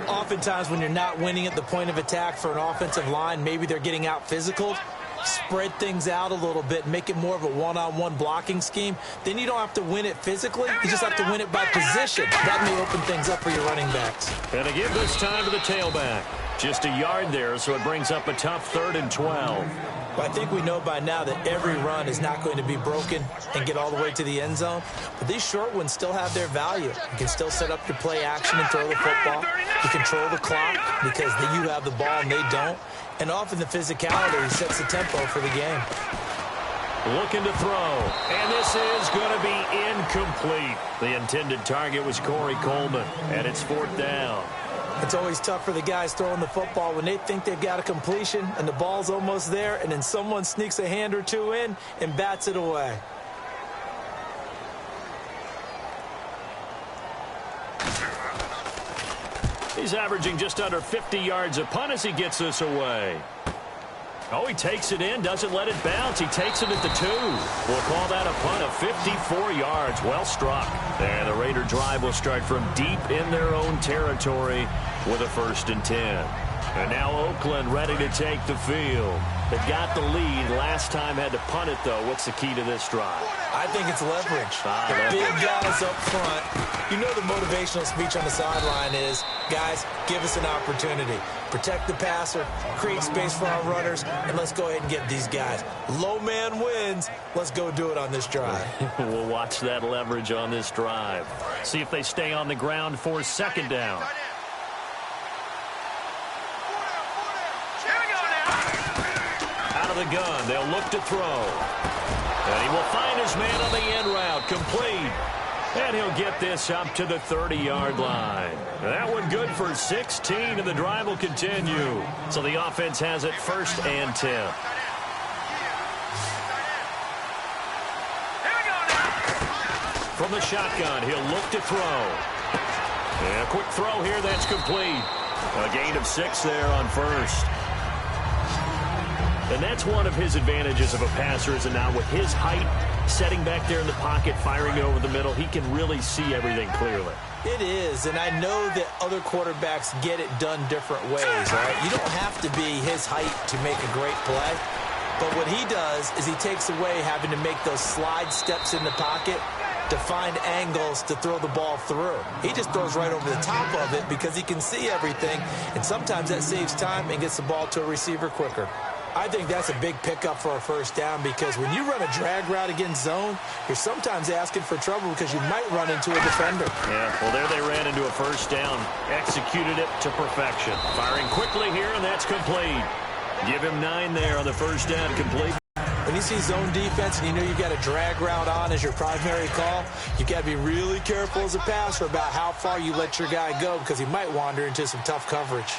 [SPEAKER 4] Oftentimes when you're not winning at the point of attack for an offensive line, maybe they're getting out physical. Spread things out a little bit, make it more of a one-on-one blocking scheme. Then you don't have to win it physically. You just have to win it by position. That may open things up for your running backs.
[SPEAKER 3] And to give this time to the tailback. Just a yard there, so it brings up a tough 3rd and 12.
[SPEAKER 4] Well, I think we know by now that every run is not going to be broken and get all the way to the end zone. But these short ones still have their value. You can still set up your play action and throw the football. You control the clock because you have the ball and they don't. And often the physicality sets the tempo for the game.
[SPEAKER 3] Looking to throw. And this is going to be incomplete. The intended target was Corey Coleman. And it's 4th down.
[SPEAKER 4] It's always tough for the guys throwing the football when they think they've got a completion and the ball's almost there, and then someone sneaks a hand or two in and bats it away.
[SPEAKER 3] He's averaging just under 50 yards a punt as he gets this away. Oh, he takes it in, doesn't let it bounce. He takes it at the 2. We'll call that a punt of 54 yards. Well struck. And the Raider drive will start from deep in their own territory with a 1st and 10. And now Oakland ready to take the field. They got the lead. Last time had to punt it, though. What's the key to this drive?
[SPEAKER 4] I think it's leverage. The big guys up front. You know the motivational speech on the sideline is, guys, give us an opportunity. Protect the passer, create space for our runners, and let's go ahead and get these guys. Low man wins. Let's go do it on this drive.
[SPEAKER 3] We'll watch that leverage on this drive. See if they stay on the ground for 2nd down. Out of the gun, they'll look to throw. And he will find his man on the end route, complete. And he'll get this up to the 30-yard line. That one good for 16, and the drive will continue. So the offense has it 1st and 10. From the shotgun, he'll look to throw. And a quick throw here, that's complete. A gain of 6 there on 1st. And that's one of his advantages of a passer, is it not? With his height, setting back there in the pocket, firing over the middle, he can really see everything clearly.
[SPEAKER 4] It is, and I know that other quarterbacks get it done different ways, all right? You don't have to be his height to make a great play. But what he does is he takes away having to make those slide steps in the pocket to find angles to throw the ball through. He just throws right over the top of it because he can see everything, and sometimes that saves time and gets the ball to a receiver quicker. I think that's a big pickup for a first down because when you run a drag route against zone, you're sometimes asking for trouble because you might run into a defender.
[SPEAKER 3] Yeah, well, there they ran into a first down. Executed it to perfection. Firing quickly here, and that's complete. Give him 9 there on the first down, complete.
[SPEAKER 4] When you see zone defense and you know you've got a drag route on as your primary call, you've got to be really careful as a passer about how far you let your guy go because he might wander into some tough coverage.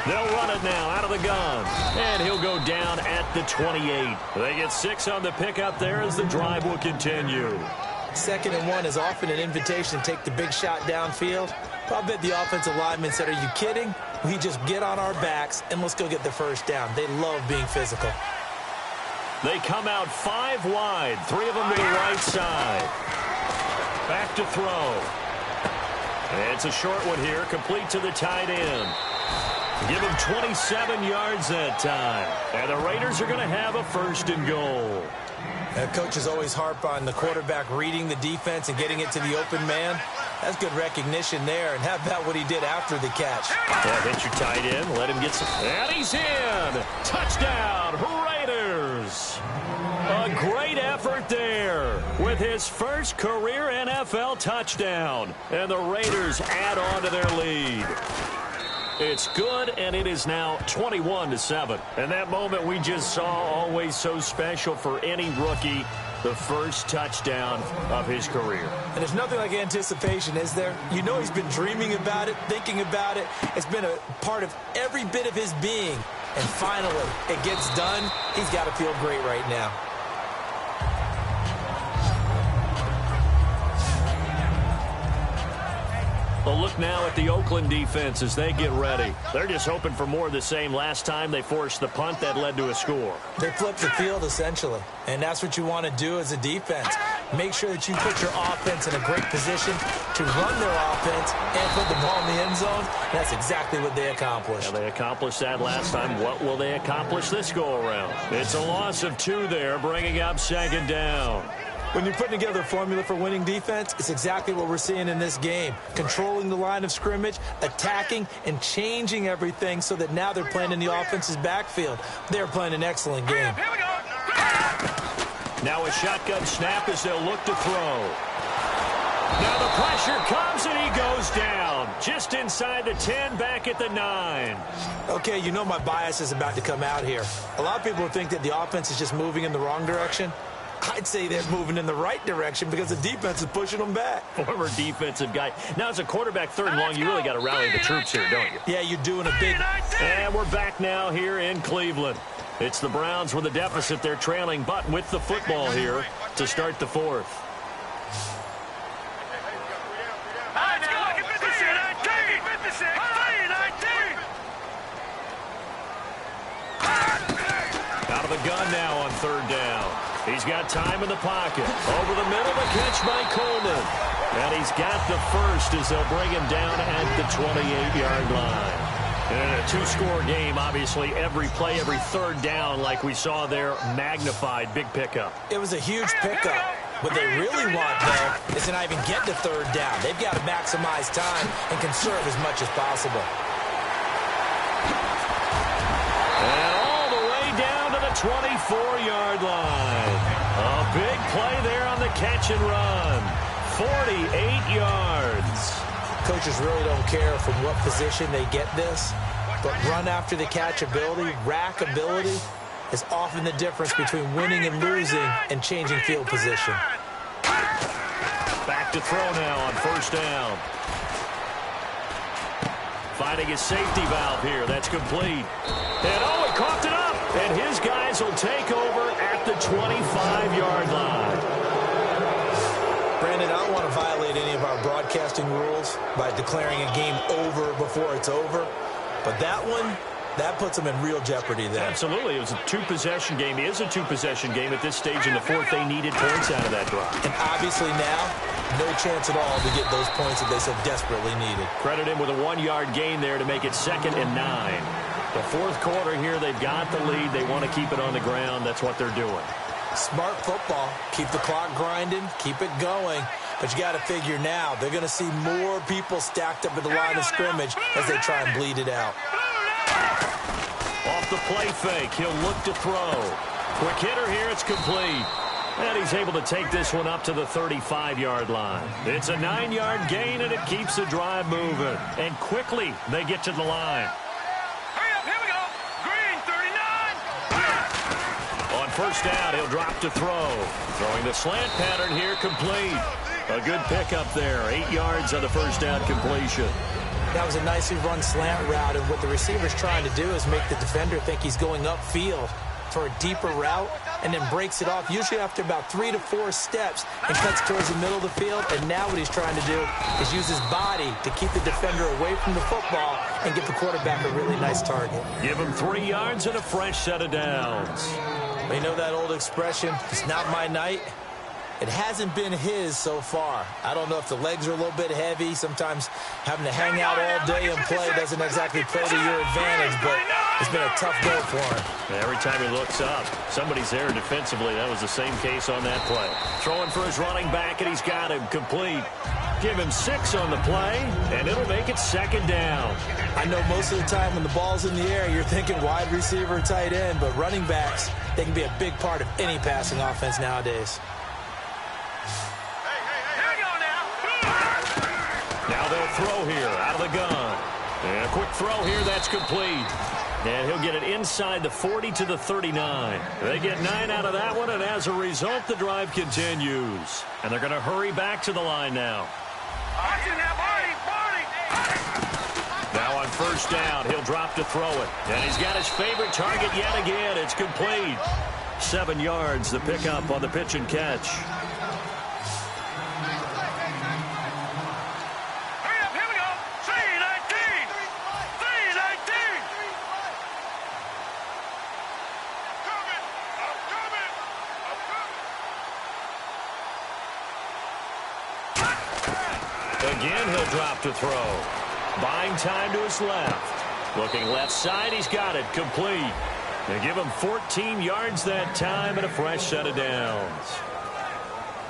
[SPEAKER 3] They'll run it now out of the gun. And he'll go down at the 28. They get 6 on the pickup there as the drive will continue.
[SPEAKER 4] 2nd and 1 is often an invitation to take the big shot downfield. I'll bet the offensive lineman said, are you kidding? We just get on our backs and let's go get the first down. They love being physical.
[SPEAKER 3] They come out 5 wide. 3 of them to the right side. Back to throw. And it's a short one here, complete to the tight end. Give him 27 yards that time. And the Raiders are going to have a 1st and goal.
[SPEAKER 4] Coaches always harp on the quarterback reading the defense and getting it to the open man. That's good recognition there. And how about what he did after the catch?
[SPEAKER 3] Yeah, hit your tight end. Let him get some. And he's in. Touchdown, Raiders. A great effort there with his first career NFL touchdown. And the Raiders add on to their lead. It's good, and it is now 21-7. And that moment we just saw, always so special for any rookie, the first touchdown of his career.
[SPEAKER 4] And there's nothing like anticipation, is there? You know he's been dreaming about it, thinking about it. It's been a part of every bit of his being. And finally, it gets done. He's got to feel great right now.
[SPEAKER 3] A look now at the Oakland defense as they get ready. They're just hoping for more of the same. Last time they forced the punt that led to a score.
[SPEAKER 4] They flipped the field, essentially. And that's what you want to do as a defense. Make sure that you put your offense in a great position to run their offense and put the ball in the end zone. That's exactly what they accomplished.
[SPEAKER 3] Now, they accomplished that last time. What will they accomplish this go-around? It's a loss of 2 there, bringing up 2nd down.
[SPEAKER 4] When you're putting together a formula for winning defense, it's exactly what we're seeing in this game. Controlling the line of scrimmage, attacking, and changing everything so that now they're playing in the offense's backfield. They're playing an excellent game.
[SPEAKER 1] Here we go.
[SPEAKER 3] Now a shotgun snap as they'll look to throw. Now the pressure comes and he goes down. Just inside the 10, back at the 9.
[SPEAKER 4] Okay, you know my bias is about to come out here. A lot of people think that the offense is just moving in the wrong direction. I'd say they're moving in the right direction because the defense is pushing them back.
[SPEAKER 3] Former defensive guy. Now, as a quarterback 3rd and long, you really got to rally the troops here, don't you?
[SPEAKER 4] Yeah, you're doing a big...
[SPEAKER 3] And we're back now here in Cleveland. It's the Browns with a deficit. They're trailing, but with the football here to start the 4th. Out of the gun now on 3rd down. He's got time in the pocket. Over the middle, the catch by Coleman. And he's got the 1st as they'll bring him down at the 28-yard line. And in a 2-score game, obviously, every play, every 3rd down, like we saw there, magnified, big pickup.
[SPEAKER 4] It was a huge pickup. What they really want, though, is to not even get to 3rd down. They've got to maximize time and conserve as much as possible.
[SPEAKER 3] And all the way down to the 24-yard line. A big play there on the catch and run. 48 yards.
[SPEAKER 4] Coaches really don't care from what position they get this, but run after the catch ability, rack ability, is often the difference between winning and losing and changing field position.
[SPEAKER 3] Back to throw now on 1st down. Finding his safety valve here. That's complete. And oh, he coughed it up. And his guys will take over at the 25-yard line.
[SPEAKER 4] Brandon, I don't want to violate any of our broadcasting rules by declaring a game over before it's over. But that one, that puts them in real jeopardy there.
[SPEAKER 3] Absolutely. It was a 2-possession game. It is a 2-possession game at this stage in the 4th. They needed points out of that drive.
[SPEAKER 4] And obviously now, no chance at all to get those points that they so desperately needed.
[SPEAKER 3] Credit him with a 1-yard gain there to make it 2nd and 9. The 4th quarter here, they've got the lead. They want to keep it on the ground. That's what they're doing.
[SPEAKER 4] Smart football. Keep the clock grinding. Keep it going. But you got to figure now, they're going to see more people stacked up at the line of scrimmage as they try and bleed it out.
[SPEAKER 3] Off the play fake, he'll look to throw. Quick hitter here, it's complete. And he's able to take this one up to the 35-yard line. It's a 9-yard gain, and it keeps the drive moving. And quickly, they get to the line.
[SPEAKER 1] Hurry up, here we go. Green, 39.
[SPEAKER 3] On first down, he'll drop to throw. Throwing the slant pattern here, complete. A good pickup there. 8 yards on the first down completion.
[SPEAKER 4] That was a nicely run slant route, and what the receiver's trying to do is make the defender think he's going upfield for a deeper route, and then breaks it off, usually after about 3 to 4 steps, and cuts towards the middle of the field. And now what he's trying to do is use his body to keep the defender away from the football and give the quarterback a really nice target.
[SPEAKER 3] Give him 3 yards and a fresh set of downs.
[SPEAKER 4] Well, you know that old expression, it's not my night? It hasn't been his so far. I don't know if the legs are a little bit heavy. Sometimes having to hang out all day and play doesn't exactly play to your advantage, but it's been a tough go for him.
[SPEAKER 3] Every time he looks up, somebody's there defensively. That was the same case on that play. Throwing for his running back, and he's got him complete. Give him 6 on the play, and it'll make it second down.
[SPEAKER 4] I know most of the time when the ball's in the air, you're thinking wide receiver, tight end, but running backs, they can be a big part of any passing offense nowadays.
[SPEAKER 3] Now they'll throw here out of the gun. And a quick throw here, that's complete. And he'll get it inside the 40 to the 39. They get 9 out of that one, and as a result, the drive continues. And they're going to hurry back to the line now. Now on first down, he'll drop to throw it. And he's got his favorite target yet again. It's complete. 7 yards, the pickup on the pitch and catch. Again, he'll drop to throw. Buying time to his left. Looking left side, he's got it. Complete. They give him 14 yards that time and a fresh set of downs.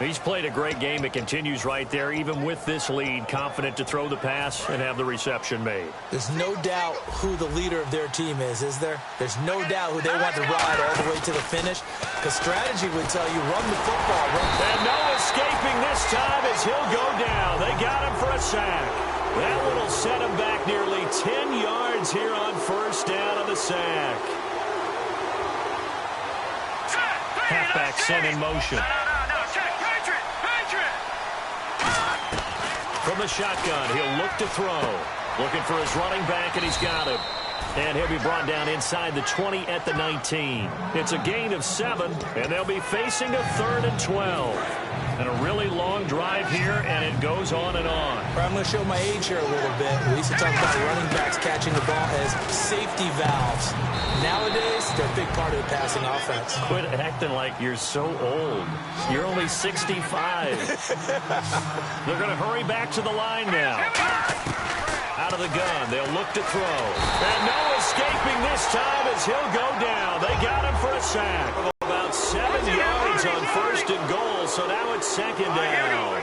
[SPEAKER 3] He's played a great game. It continues right there, even with this lead. Confident to throw the pass and have the reception made.
[SPEAKER 4] There's no doubt who the leader of their team is there? There's no doubt who they want to ride all the way to the finish. Because strategy would tell you, run the football.
[SPEAKER 3] And no escaping this time as he'll go down. They got him for a sack. That one will set him back nearly 10 yards here on first down on the sack. Halfback sent in motion. From the shotgun, he'll look to throw. Looking for his running back, and he's got him. And he'll be brought down inside the 20 at the 19. It's a gain of 7, and they'll be facing a 3rd and 12. And a really long drive here, and it goes on and on.
[SPEAKER 4] I'm going to show my age here a little bit. We used to talk about running backs catching the ball as safety valves. Nowadays, they're a big part of the passing offense.
[SPEAKER 3] Quit acting like you're so old. You're only 65. They're going to hurry back to the line now. Out of the gun, they'll look to throw. And no escaping this time as he'll go down. They got him for a sack. About 7 yards on 1st and goal, so now it's 2nd down.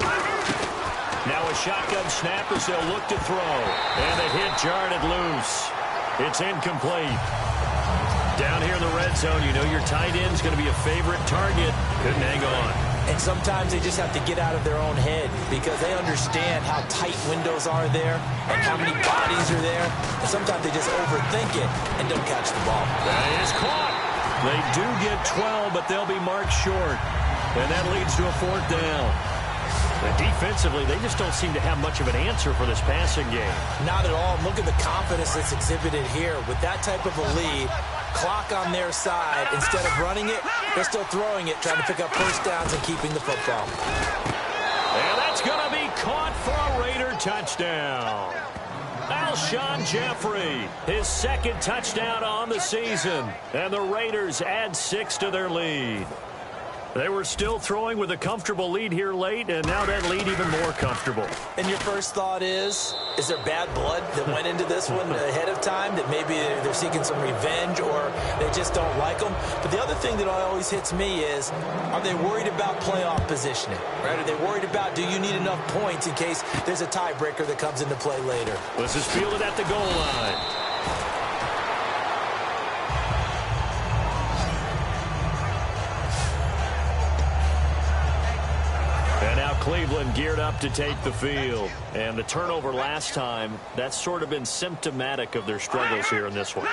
[SPEAKER 3] Now a shotgun snap as they'll look to throw. And the hit jarred it loose. It's incomplete. Down here in the red zone, you know your tight end's going to be a favorite target. Couldn't hang on.
[SPEAKER 4] And sometimes they just have to get out of their own head because they understand how tight windows are there and how many bodies are there. And sometimes they just overthink it and don't catch the ball.
[SPEAKER 3] That is caught. They do get 12, but they'll be marked short. And that leads to a 4th down. And defensively, they just don't seem to have much of an answer for this passing game.
[SPEAKER 4] Not at all. Look at the confidence that's exhibited here. With that type of a lead, clock on their side, instead of running it, they're still throwing it, trying to pick up first downs and keeping the football.
[SPEAKER 3] And that's going to be caught for a Raider touchdown. Alshon Jeffrey, his 2nd touchdown on the season. And the Raiders add 6 to their lead. They were still throwing with a comfortable lead here late, and now that lead even more comfortable.
[SPEAKER 4] And your first thought is there bad blood that went into this one ahead of time, that maybe they're seeking some revenge or they just don't like them? But the other thing that always hits me is, are they worried about playoff positioning? Right? Are they worried about, do you need enough points in case there's a tiebreaker that comes into play later?
[SPEAKER 3] This is fielded at the goal line. Cleveland geared up to take the field. And the turnover last time, that's sort of been symptomatic of their struggles here in this one.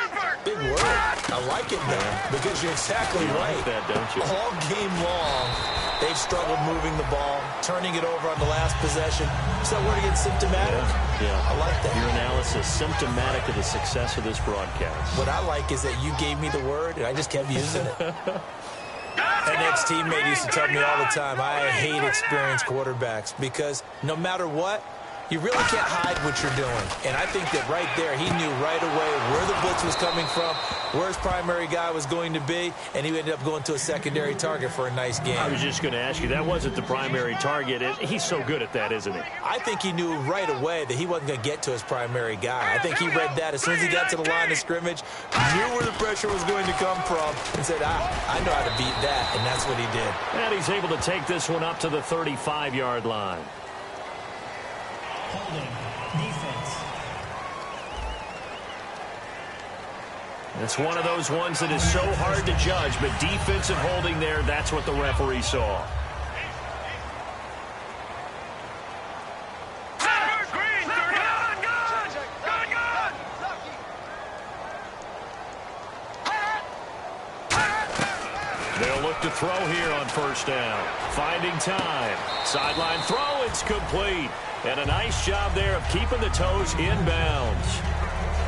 [SPEAKER 4] Big word. I like it, man, because you're exactly right.
[SPEAKER 3] Like that, don't you?
[SPEAKER 4] All game long, they've struggled moving the ball, turning it over on the last possession. Is that word again, symptomatic?
[SPEAKER 3] Yeah.
[SPEAKER 4] I like that.
[SPEAKER 3] Your analysis, symptomatic of the success of this broadcast.
[SPEAKER 4] What I like is that you gave me the word, and I just kept using it. An ex-teammate used to tell me all the time, I hate experienced quarterbacks because no matter what, you really can't hide what you're doing. And I think that right there, he knew right away where the blitz was coming from, where his primary guy was going to be, and he ended up going to a secondary target for a nice game.
[SPEAKER 3] I was just going to ask you, that wasn't the primary target. He's so good at that, isn't he?
[SPEAKER 4] I think he knew right away that he wasn't going to get to his primary guy. I think he read that as soon as he got to the line of scrimmage, knew where the pressure was going to come from, and said, I know how to beat that, and that's what he did.
[SPEAKER 3] And he's able to take this one up to the 35-yard line.
[SPEAKER 5] Holding. Defense.
[SPEAKER 3] It's one of those ones that is so hard to judge, but defensive holding there, that's what the referee saw. They'll look to throw here on first down. Finding time. Sideline throw, it's complete. And a nice job there of keeping the toes in bounds.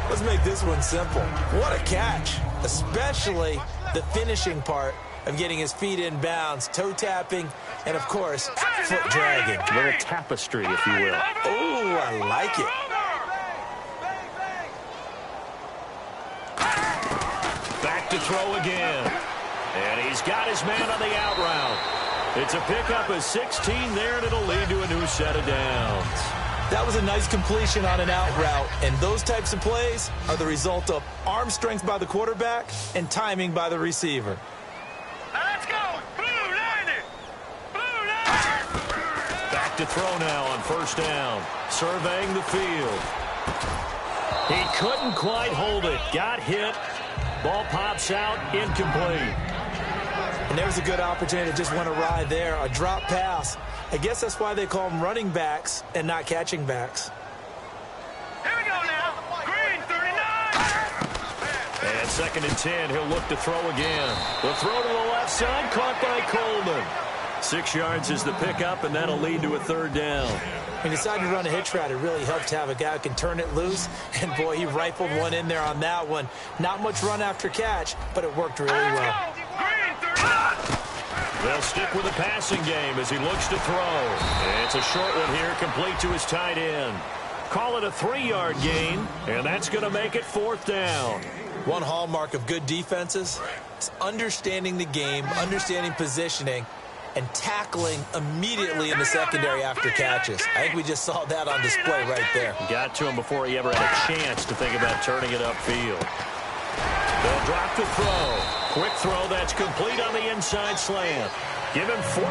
[SPEAKER 4] Let's make this one simple. What a catch, especially the finishing part of getting his feet in bounds, toe tapping, and, of course, foot dragging.
[SPEAKER 3] A little tapestry, if you will.
[SPEAKER 4] Oh, I like it.
[SPEAKER 3] Back to throw again. And he's got his man on the out route. It's a pickup of 16 there, and it'll lead to a new set of downs.
[SPEAKER 4] That was a nice completion on an out route, and those types of plays are the result of arm strength by the quarterback and timing by the receiver.
[SPEAKER 1] Let's go! Blue 90! Blue 90!
[SPEAKER 3] Back to throw now on first down. Surveying the field. He couldn't quite hold it. Got hit. Ball pops out. Incomplete.
[SPEAKER 4] And there was a good opportunity to just went awry there. A drop pass. I guess that's why they call them running backs and not catching backs.
[SPEAKER 1] Here we go now. Green 39!
[SPEAKER 3] And 2nd and 10. He'll look to throw again. The throw to the left side. Caught by Coleman. 6 yards is the pickup, and that'll lead to a 3rd down.
[SPEAKER 4] When he decided to run a hitch route, it really helped to have a guy who can turn it loose. And, boy, he rifled one in there on that one. Not much run after catch, but it worked really well.
[SPEAKER 3] They'll stick with the passing game as he looks to throw. And it's a short one here, complete to his tight end. Call it a 3-yard gain, and that's going to make it 4th down.
[SPEAKER 4] One hallmark of good defenses is understanding the game, understanding positioning, and tackling immediately in the secondary after catches. I think we just saw that on display right there.
[SPEAKER 3] Got to him before he ever had a chance to think about turning it upfield. They'll drop the throw. Quick throw that's complete on the inside slant. Give him 14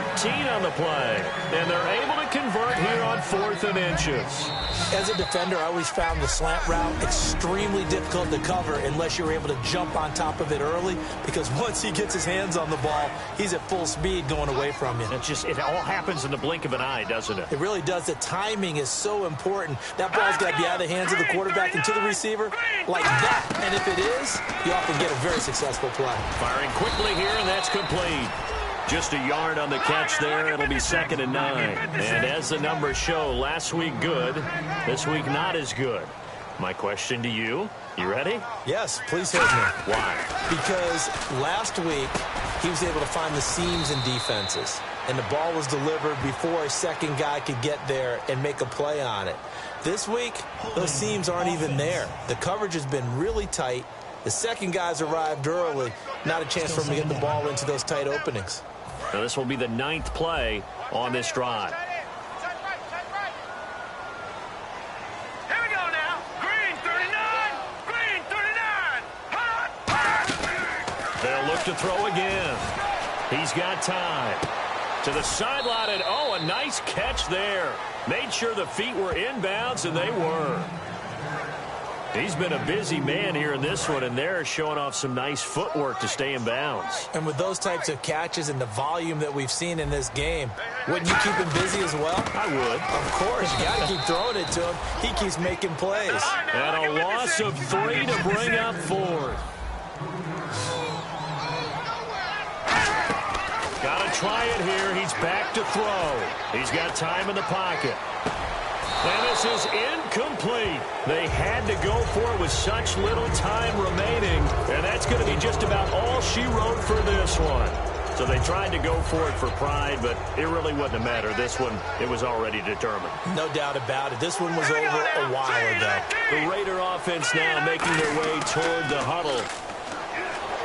[SPEAKER 3] on the play. And they're able to convert here on 4th and inches.
[SPEAKER 4] As a defender, I always found the slant route extremely difficult to cover unless you're able to jump on top of it early, because once he gets his hands on the ball, he's at full speed going away from you.
[SPEAKER 3] It all happens in the blink of an eye, doesn't it?
[SPEAKER 4] It really does. The timing is so important. That ball's got to be out of the hands of the quarterback and to the receiver like that. And if it is, you often get a very successful play.
[SPEAKER 3] Firing quickly here, and that's complete. Just a yard on the catch there. It'll be 2nd and 9. And as the numbers show, last week good, this week not as good. My question to you, you ready?
[SPEAKER 4] Yes, please hit me.
[SPEAKER 3] Why?
[SPEAKER 4] Because last week he was able to find the seams in defenses, and the ball was delivered before a second guy could get there and make a play on it. This week, those seams aren't even there. The coverage has been really tight. The second guy's arrived early. Not a chance for him to get the ball into those tight openings.
[SPEAKER 3] Now, this will be the 9th play on this drive.
[SPEAKER 1] Here we go now. Green 39. Green 39. Hot.
[SPEAKER 3] They'll look to throw again. He's got time. To the sideline, and oh, a nice catch there. Made sure the feet were inbounds, and they were. He's been a busy man here in this one, and they're showing off some nice footwork to stay in bounds.
[SPEAKER 4] And with those types of catches and the volume that we've seen in this game, wouldn't you keep him busy as well?
[SPEAKER 3] I would.
[SPEAKER 4] Of course. You got to keep throwing it to him. He keeps making plays.
[SPEAKER 3] And a loss of 3 to bring up 4th. Got to try it here. He's back to throw. He's got time in the pocket. And this is incomplete. They had to go for it with such little time remaining. And that's going to be just about all she wrote for this one. So they tried to go for it for pride, but it really wouldn't have mattered. This one, it was already determined.
[SPEAKER 4] No doubt about it. This one was over a while ago.
[SPEAKER 3] The Raider offense now making their way toward the huddle.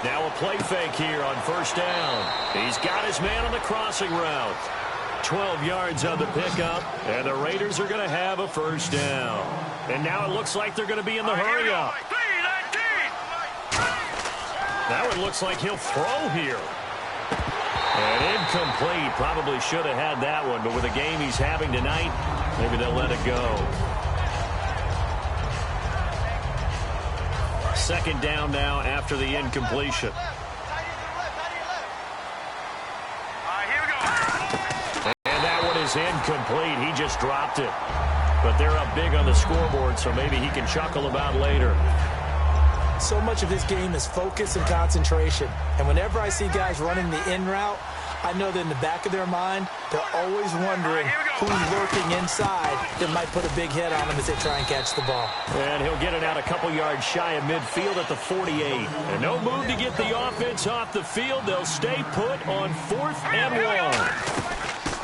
[SPEAKER 3] Now a play fake here on first down. He's got his man on the crossing route. 12 yards on the pickup, and the Raiders are going to have a first down. And now it looks like they're going to be in the hurry-up. Now it looks like he'll throw here. And incomplete. Probably should have had that one, but with the game he's having tonight, maybe they'll let it go. Second down now after the incompletion. Incomplete. He just dropped it. But they're up big on the scoreboard, so maybe he can chuckle about later.
[SPEAKER 4] So much of this game is focus and concentration. And whenever I see guys running the in route, I know that in the back of their mind, they're always wondering who's lurking inside that might put a big hit on them as they try and catch the ball.
[SPEAKER 3] And he'll get it out a couple yards shy of midfield at the 48. And no move to get the offense off the field. They'll stay put on 4th and 1.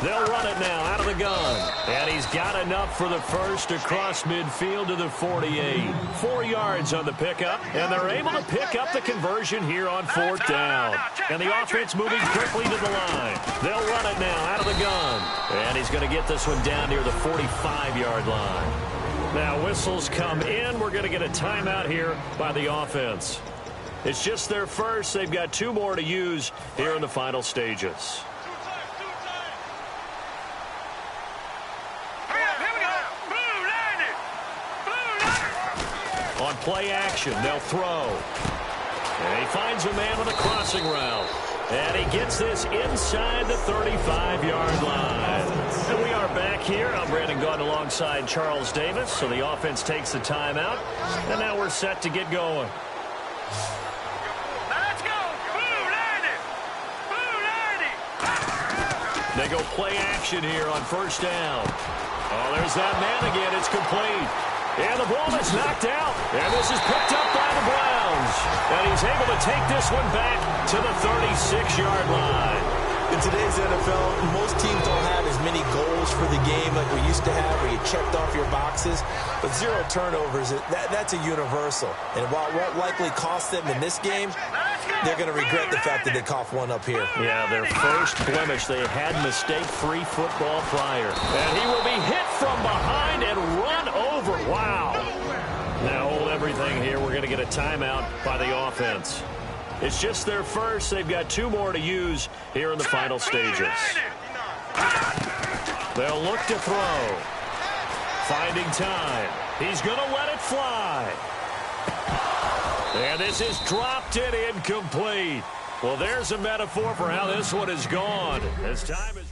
[SPEAKER 3] They'll run it now out of the gun. And he's got enough for the first across midfield to the 48. 4 yards on the pickup. And they're able to pick up the conversion here on 4th down. And the offense moving quickly to the line. They'll run it now out of the gun. And he's going to get this one down near the 45-yard line. Now whistles come in. We're going to get a timeout here by the offense. It's just their first. They've got 2 more to use here in the final stages. On play action, they'll throw. And he finds a man on the crossing route. And he gets this inside the 35-yard line. And we are back here. I'm Brandon Gaudin alongside Charles Davis. So the offense takes the timeout. And now we're set to get going.
[SPEAKER 1] Let's go. Blue 90. Blue 90.
[SPEAKER 3] They go play action here on first down. Oh, there's that man again. It's complete. And the ball is knocked out. And this is picked up by the Browns. And he's able to take this one back to the 36-yard line.
[SPEAKER 4] In today's NFL, most teams don't have as many goals for the game like we used to have, where you checked off your boxes. But 0 turnovers, that's a universal. And while it won't likely cost them in this game, they're going to regret the fact that they coughed one up here.
[SPEAKER 3] Yeah, their first blemish. They had mistake-free football prior. And he will be hit from behind and run over. Wow. Now hold everything here. We're going to get a timeout by the offense. It's just their first. They've got 2 more to use here in the final stages. They'll look to throw. Finding time. He's going to let it fly. And this is dropped and incomplete. Well, there's a metaphor for how this one is gone. As time is